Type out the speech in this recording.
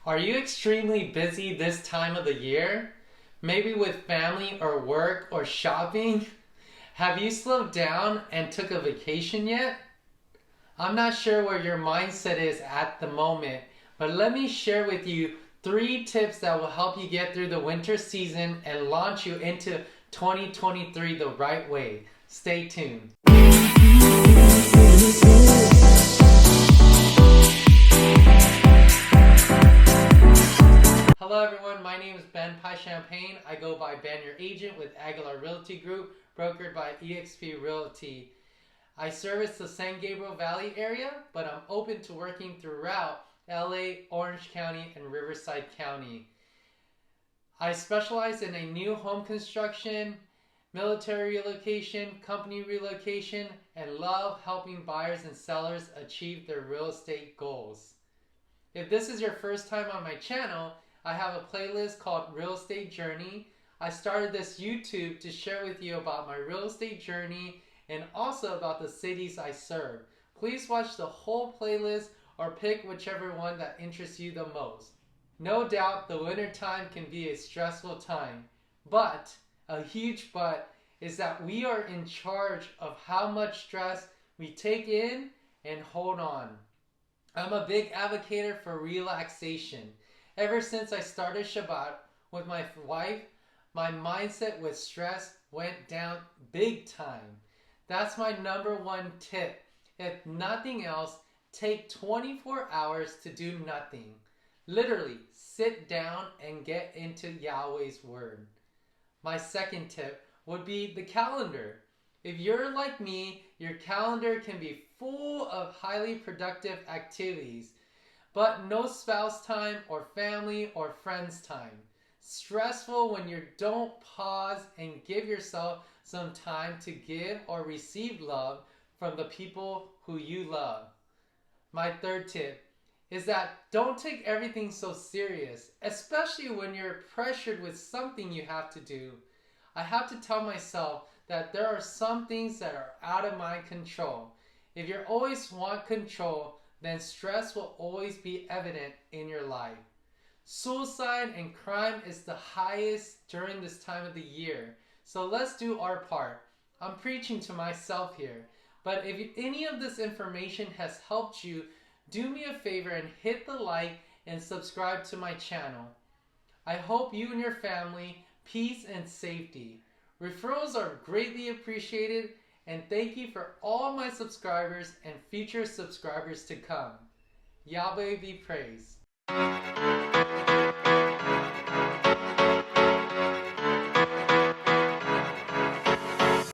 Are you extremely busy this time of the year? Maybe with family or work or shopping? Have you slowed down and took a vacation yet? I'm not sure where your mindset is at the moment, but let me share with you 3 tips that will help you get through the winter season and launch you into 2023 the right way. Stay tuned. Hello everyone, my name is Ben Pie Champagne. I go by Ben Your Agent with Aguilar Realty Group, brokered by EXP Realty. I service the San Gabriel Valley area, but I'm open to working throughout LA, Orange County, and Riverside County. I specialize in a new home construction, military relocation, company relocation, and love helping buyers and sellers achieve their real estate goals. If this is your first time on my channel, I have a playlist called Real Estate Journey. I started this YouTube to share with you about my real estate journey and also about the cities I serve. Please watch the whole playlist or pick whichever one that interests you the most. No doubt the winter time can be a stressful time, but a huge but is that we are in charge of how much stress we take in and hold on. I'm a big advocate for relaxation. Ever since I started Shabbat with my wife, my mindset with stress went down big time. That's my #1 tip. If nothing else, take 24 hours to do nothing. Literally, sit down and get into Yahweh's word. My second tip would be the calendar. If you're like me, your calendar can be full of highly productive activities, but no spouse time or family or friends time. Stressful when you don't pause and give yourself some time to give or receive love from the people who you love. My third tip is that don't take everything so serious, especially when you're pressured with something you have to do. I have to tell myself that there are some things that are out of my control. If you always want control, then stress will always be evident in your life. Suicide and crime is the highest during this time of the year. So let's do our part. I'm preaching to myself here. But if any of this information has helped you, do me a favor and hit the like and subscribe to my channel. I hope you and your family peace and safety. Referrals are greatly appreciated, and thank you for all my subscribers and future subscribers to come. Yahweh be praised.